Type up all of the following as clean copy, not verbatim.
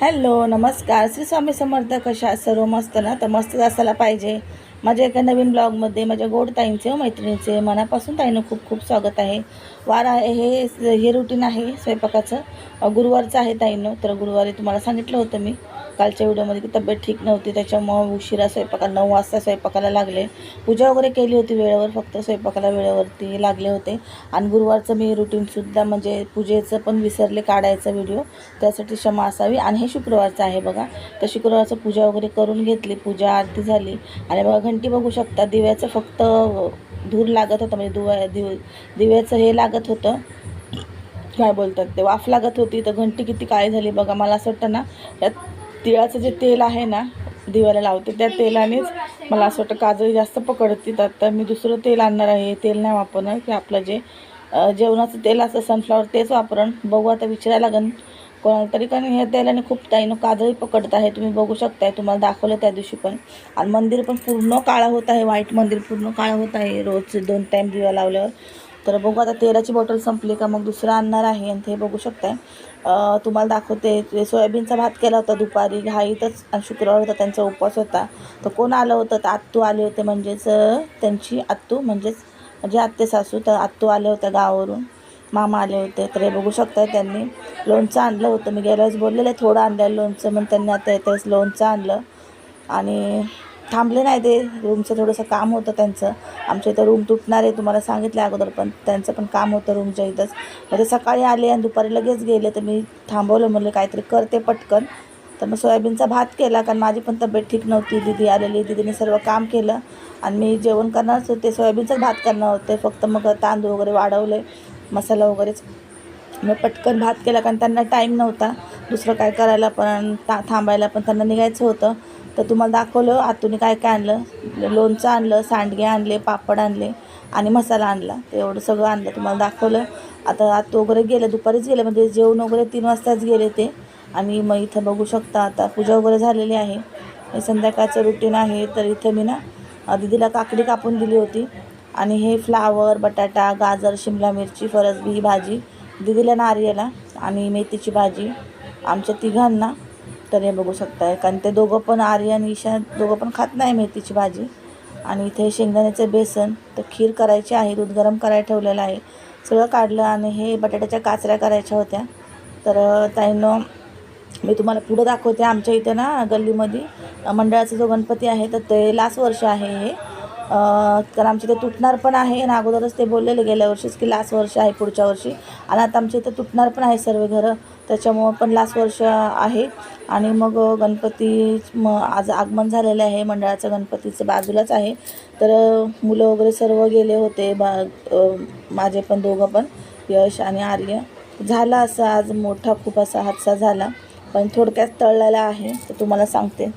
Hello नमस्कार. श्री स्वामी समर्थ. कशा सर्व मस्त ना? तर मस्तच असायला पाहिजे. माझ्या एका नवीन ब्लॉगमध्ये माझ्या गोड ताईंचे व मैत्रिणीचे मनापासून ताईंनं खूप खूप स्वागत आहे. वार आहे हे रुटीन आहे स्वयंपाकाचं. गुरुवारचं आहे ताईंनं. तर गुरुवारी तुम्हाला सांगितलं होतं मी कालच्या व्हिडिओमध्ये की तब्येत ठीक नव्हती, त्याच्यामुळं उशिरा स्वयंपाकाला 9 वाजता स्वयंपाकाला लागले. पूजा वगैरे केली होती वेळेवर, फक्त स्वयंपाकाला वेळेवरती लागले होते. आणि गुरुवारचं मी रुटीनसुद्धा म्हणजे पूजेचं पण विसरले काढायचा व्हिडिओ, त्यासाठी क्षमा असावी. आणि हे शुक्रवारचं आहे बघा. तर शुक्रवारचं पूजा वगैरे करून घेतली, पूजा आरती झाली. आणि बघा घंटी बघू शकता, दिव्याचं फक्त धूर लागत होतं, म्हणजे दिव्याचं हे लागत होतं, काय बोलतात ते, वाफ लागत होती. तर घंटी किती काळी झाली बघा. मला असं वाटतं ना, त्या तिळाचं जे तेल आहे ना दिव्याला लावते, त्या तेलानेच मला असं वाटतं काजळी जास्त पकडते. तर मी दुसरं तेल आणणार आहे. तेल नाही वापरणार, की आपलं जे जेवणाचं तेल असं सनफ्लॉवर तेच वापरण. बघू आता, विचारायला लागेल कोणाला तरी, कारण ह्या तेलाने खूप ताईनं काजळी पकडत आहे. तुम्ही बघू शकताय, तुम्हाला दाखवलं त्या दिवशी पण. आणि मंदिर पण पूर्ण काळं होत आहे, व्हाईट मंदिर पूर्ण काळं होत आहे रोज 2 टाईम दिवा लावल्यावर. तर बघू आता, तेलाची बॉटल संपली का मग दुसरं आणणार आहे. आणि ते बघू शकताय, तुम्हाला दाखवते. ते सोयाबीनचा भात केला होता दुपारी घाईतच, आणि शुक्रवार होता, त्यांचा उपवास होता. तर कोण आलं होतं? तर आत्तू आले होते, म्हणजेच त्यांची आत्तू, म्हणजेच म्हणजे आत्ते सासू. तर आत्तू आले होते गावावरून, मामा आले होते. तर हे बघू शकताय, त्यांनी लोणचं आणलं होतं. मी गेल्यावेळेस बोललेलं थोडं आणलं लोणचं, मग त्यांनी आता येतेच लोणचं आणलं. आणि थांबले नाही ते, रूमचं थोडंसं काम होतं त्यांचं. आमच्या इथं रूम तुटणार आहे, तुम्हाला सांगितलं अगोदर, पण त्यांचं पण काम होतं रूमच्या इथंच. मग ते सकाळी आले आणि दुपारी लगेच गेले. तर मी थांबवलं, म्हणलं काहीतरी करते पटकन. तर मग सोयाबीनचा भात केला, कारण माझी पण तब्येत ठीक नव्हती. दिदी आलेली, दिदीने सर्व काम केलं. आणि मी जेवण करणारच होते, सोयाबीनचाच भात करणार होते फक्त. मग तांदूळ वगैरे वाढवले, मसाला वगैरेच. मग पटकन भात केला, कारण त्यांना टाईम नव्हता दुसरं काय करायला, पण थांबायला पण त्यांना निघायचं होतं. तर तुम्हाला दाखवलं आतूने काय काय आणलं. लोणचं आणलं, सांडगे आणले, पापड आणले आणि मसाला आणला. तर एवढं सगळं आणलं, तुम्हाला दाखवलं. आता आतू वगैरे गेले, दुपारीच गेले, म्हणजे जेवण वगैरे 3 वाजताच गेले ते. आणि मग इथं बघू शकता, आता पूजा वगैरे झालेली आहे. हे संध्याकाळचं रुटीन आहे. तर इथं मी ना दीदीला काकडी कापून दिली होती. आणि हे फ्लावर, बटाटा, गाजर, शिमला मिरची, फरसबी ही भाजी दीदीला, नारियाला, आणि मेथीची भाजी आमच्या तिघांना. तर हे बघू शकताय, कारण ते दोघं पण, आर्य आणि ईशा दोघं पण खात नाही मेथीची भाजी. आणि इथे शेंगदाण्याचं बेसन. तर खीर करायची आहे, दूध गरम करायला ठेवलेलं आहे. सगळं काढलं. आणि हे बटाट्याच्या काचऱ्या करायच्या होत्या. तर ताईनं मी तुम्हाला पुढं दाखवते. आमच्या इथं ना गल्लीमध्ये मंडळाचा जो गणपती आहे, तर ते लास्ट वर्ष आहे हे. कारण आमच्या इथं तुटणार पण आहे, आणि अगोदरच ते बोललेले गेल्या वर्षीच की लास्ट वर्ष आहे पुढच्या वर्षी. आणि आता आमच्या इथं तुटणार पण आहे सर्व घरं, त्याच्यामुळं पण लास्ट वर्ष आहे. आणि मग गणपती आज आगमन झालेलं आहे मंडळाचं, गणपतीचं बाजूलाच आहे. तर मुलं वगैरे सर्व गेले होते, माझे पण दोघं पण, यश आणि आर्य. झाला असा आज मोठा खूप असा हादसा झाला, पण थोडक्यात टळलेला आहे. तर तुम्हाला सांगते,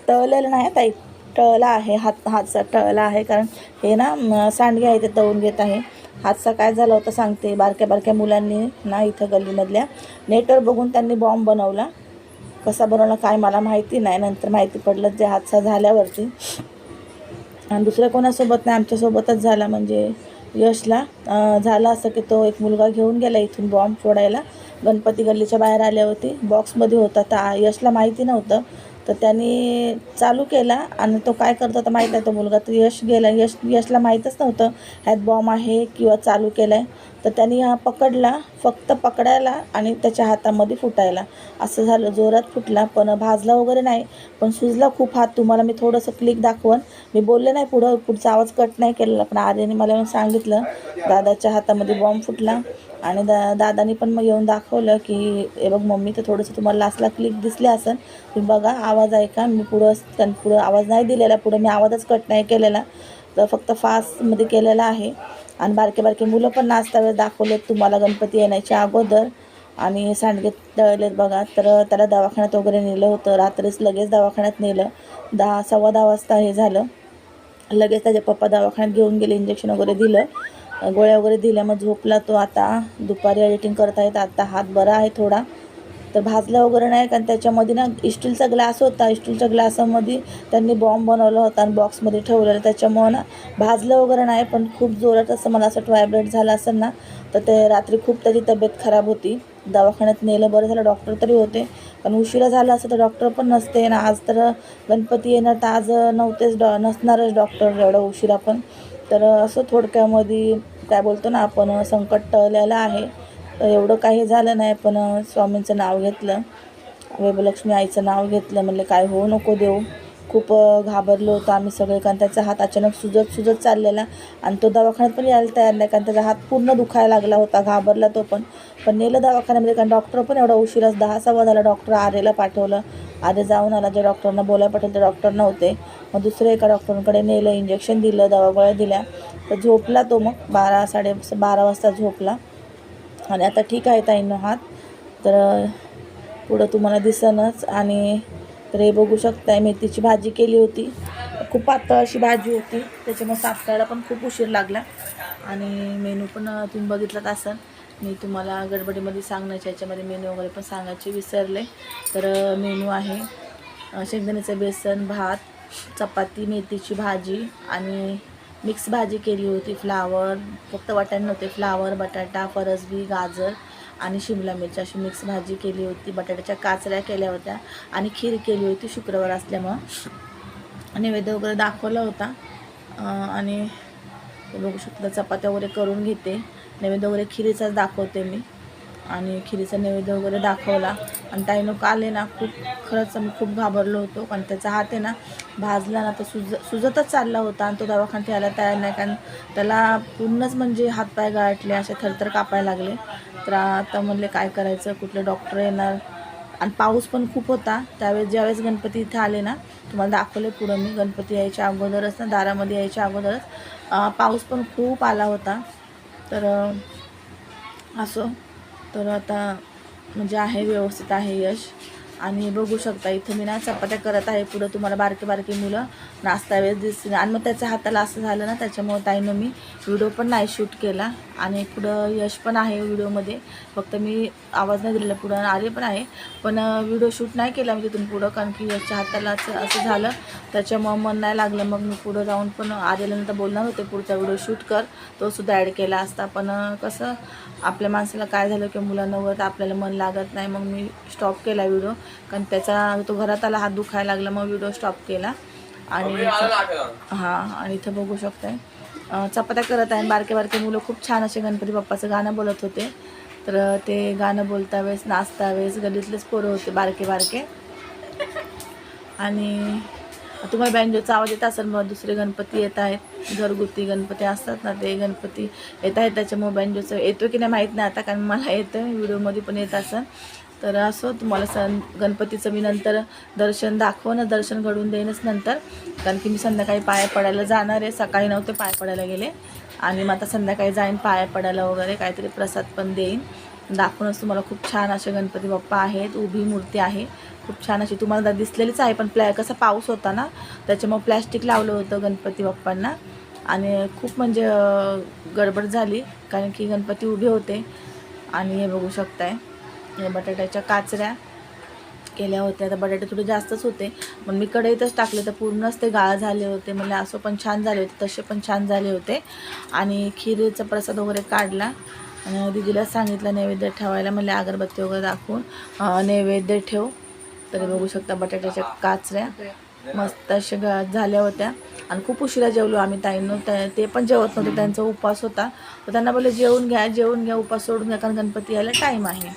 टळलेलं नाही ताई, टळला आहे. हादसा टळला आहे, कारण हे ना सांडगे आहे ते तळून घेत आहे. हादसा काय झाला होता सांगते. बारक्या बारक्या मुलांनी ना इथं गल्लीमधल्या नेटवर बघून त्यांनी बॉम्ब बनवला. कसा बनवला काय मला माहिती नाही, नंतर माहिती पडलं जे हादसा झाल्यावरती. आणि दुसऱ्या कोणासोबत नाही, आमच्यासोबतच झाला. म्हणजे यशला झालं असं की तो एक मुलगा घेऊन गेला इथून बॉम्ब फोडायला. गणपती गल्लीच्या बाहेर आल्यावरती बॉक्समध्ये होता, तर यशला माहिती नव्हतं. तर त्यांनी चालू केला, आणि तो काय करतो होता माहीत आहे तो मुलगा. तर यश गेला, यशला माहीतच नव्हतं ह्यात बॉम्ब आहे किंवा चालू केला आहे. तर त्यांनी हा पकडला, फक्त पकडायला आणि त्याच्या हातामध्ये फुटायला असं झालं. जोरात फुटला, पण भाजला वगैरे नाही, पण सुजला खूप हात. तुम्हाला मी थोडंसं क्लिक दाखवन. मी बोलले नाही, पुढचा आवाज कट नाही केलेला, पण आर्यने मला येऊन सांगितलं दादाच्या हातामध्ये बॉम्ब फुटला. आणि दादानी पण मग येऊन दाखवलं की हे बघ मम्मी, तर थोडंसं तुम्हाला लास्टला क्लिक दिसले असेल, तुम्ही बघा. आवाज ऐका, मी पुढं आवाज नाही दिलेला, पुढं मी आवाजच कट नाही केलेला, तर फक्त फास्टमध्ये केलेला आहे. आणि बारके बारके मुलं पण नाचता वेळेस दाखवलेत तुम्हाला गणपती येण्याच्या अगोदर. आणि सांडगे तळलेत बघा. तर त्याला दवाखान्यात वगैरे नेलं होतं, रात्रीच लगेच दवाखान्यात नेलं. 10 सव्वा 10 वाजता हे झालं. लगेच त्याचे पप्पा दवाखान्यात घेऊन गेले, इंजेक्शन वगैरे दिलं, गोळ्या वगैरे दिल्या. मग झोपला तो. आता दुपारी एडिटिंग करता येत, आता हात बरा आहे थोडा. तर भाजलं वगैरे नाही, कारण त्याच्यामध्ये ना स्टीलचा ग्लास होता, स्टीलच्या ग्लासामध्ये त्यांनी बॉम्ब बनवला होता आणि बॉक्समध्ये ठेवलेलं, त्याच्यामुळं ना भाजलं वगैरे नाही. पण खूप जोरात असं मला असं व्हायब्रेट झालं असेल ना, तर ते रात्री खूप त्याची तब्येत खराब होती. दवाखान्यात नेलं, बरं झालं डॉक्टर तरी होते. पण उशिरा झाला असं तर डॉक्टर पण नसते ना. आज तर गणपती येणार तर आज नव्हतेच नसणारच डॉक्टर एवढा उशिरा पण. तर असं थोडक्यामध्ये काय बोलतो ना आपण, संकट टळलेलं आहे. तर एवढं काही झालं नाही, पण स्वामींचं नाव घेतलं, वैभवलक्ष्मी आईचं नाव घेतलं. म्हणले काय होऊ नको देऊ. खूप घाबरलो होतो आम्ही सगळे, कारण त्याचा हात अचानक सुजत चाललेला आणि तो दवाखान्यात पण यायला तयार नाही, कारण त्याचा हात पूर्ण दुखायला लागला होता. घाबरला तो पण नेलं दवाखान्यामध्ये, कारण डॉक्टर पण एवढा उशिरा 10-15 झाला. डॉक्टर आरेला पाठवलं. आरे जाऊन आला, ज्या डॉक्टरांना बोलायला पाठवलं ते डॉक्टर नव्हते. मग दुसऱ्या एका डॉक्टरांकडे नेलं, इंजेक्शन दिलं, दवागोळ्या दिल्या. तर झोपला तो. मग 12-12:30 वाजता झोपला आणि आता ठीक आहे ताईंनो हात. तर पुढं तुम्हाला दिसनच. आणि तर हे बघू शकताय, मेथीची भाजी केली होती. खूप पातळ अशी भाजी होती, त्याच्यामुळे साफायला पण खूप उशीर लागला. आणि मेनू पण तुम्ही बघितलात असाल. मी तुम्हाला गडबडीमध्ये सांगण्याच्या याच्यामध्ये मेनू वगैरे पण सांगायचे विसरले. तर मेनू आहे शेंगदाण्याचं बेसन, भात, चपाती, मेथीची भाजी आणि मिक्स भाजी केली होती. फ्लावर, फक्त वाटाणे नव्हते, फ्लावर, बटाटा, फरसबी, गाजर आणि शिमला मिरची अशी मिक्स भाजी केली होती. बटाट्याच्या काचऱ्या केल्या होत्या आणि खीर केली होती शुक्रवार असल्यामुळं. नैवेद्य वगैरे दाखवला होता. आणि बघू शकता चपात्या वगैरे करून घेते. नैवेद्य वगैरे खिरीचाच दाखवते मी. आणि खिरीचा नैवेद्य वगैरे दाखवला. आणि ताईनो काल आहे ना, खरंच मी खूप घाबरलो होतो, कारण त्याचा हात आहे ना भाजला ना तर सुजतच चालला होता. आणि तो दवाखान्यात यायला तयार नाही, कारण त्याला पूर्णच म्हणजे हातपाय गाठले, असे थरथर कापायला लागले. तर आता म्हणले काय करायचं, कुठले डॉक्टर येणार. आणि पाऊस पण खूप होता त्यावेळेस. ज्यावेळेस गणपती इथं आले ना, तुम्हाला दाखवले पुढं मी, गणपती यायच्या अगोदरच ना, दारामध्ये यायच्या अगोदरच पाऊस पण खूप आला होता. तर असो, तर आता म्हणजे आहे, व्यवस्थित आहे यश. आणि बघू शकता इथं मी ना चपात्या करत आहे. पुढं तुम्हाला बारके मुलं नाचता वेळेस दिसतील. आणि मग त्याच्या हाताला असं झालं ना, त्याच्यामुळं ताईनं मी व्हिडिओ पण नाही शूट केला. आणि पुढं यश पण आहे व्हिडिओमध्ये, फक्त मी आवाज नाही दिलेला. पुढं आले पण आहे, पण व्हिडिओ शूट नाही केला मी तिथून पुढं, कारण की यशच्या हाताला असं झालं, त्याच्यामुळं मन नाही लागलं. मग मी पुढं जाऊन पण आलेल्यानंतर बोलणार होते पुढचा व्हिडिओ शूट कर, तो सुद्धा ॲड केला असता. पण कसं आपल्या माणसाला काय झालं की मुलांवर आपल्याला मन लागत नाही. मग मी स्टॉप केला व्हिडिओ, कारण त्याचा तो घरात आला, हात दुखायला लागला, मग व्हिडिओ स्टॉप केला. आणि हां, आणि इथं बघू शकताय चपात्या करत आहे. बारके मुलं खूप छान असे गणपती बाप्पाचं गाणं बोलत होते. तर ते गाणं बोलता वेळेस, नाचता वेळेस गल्लीतलेच पोरं होते बारके. आणि तुम्हाला बँजोचा आवाज येत असेल. मग दुसरे गणपती येत आहेत, घरगुती गणपती असतात ना, ते गणपती येत आहेत. त्याच्यामुळे बँजोचं येतो की नाही माहीत नाही आता, कारण मला येतं, व्हिडिओमध्ये पण येत असेल. तर असं तुम्हाला गणपतीचं मी नंतर दर्शन दर्शन घडवून देईनच नंतर, कारण की मी संध्याकाळी पाया पडायला जाणार आहे. सकाळी नव्हते पाया पडायला गेले, आणि मग आता संध्याकाळी जाईन पाया पडायला वगैरे, काहीतरी प्रसाद पण देईन. दाखवूनच तुम्हाला. खूप छान असे गणपती बाप्पा आहेत, उभी मूर्ती आहे खूप छान अशी, तुम्हाला दिसलेलीच आहे. पण कसा पाऊस होता ना, त्याच्यामुळे प्लॅस्टिक लावलं होतं गणपती बाप्पांना. आणि खूप म्हणजे गडबड झाली, कारण की गणपती उभे होते. आणि हे बघू शकताय, हे बटाट्याच्या काचऱ्या केल्या होत्या. तर बटाटे थोडे जास्तच होते, पण मी कढईतच टाकले तर पूर्णच ते गाळ झाले होते. म्हणजे असं पण छान झाले होते, तसे पण छान झाले होते. आणि खिरीचा प्रसाद वगैरे काढला. आणि दीदीला सांगितलं नैवेद्य ठेवायला, म्हणजे अगरबत्ती वगैरे दाखवून नैवेद्य ठेव. तर बघू शकता बटाट्याच्या काचऱ्या मस्त अशा झाल्या होत्या. आणि खूप उशिरा जेवलो आम्ही ताईंनो. ते पण जेवत नव्हते, त्यांचा उपवास होता. तर त्यांना बोलले जेवून घ्या, उपास सोडून घ्या, कारण गणपती यायला टाईम आहे.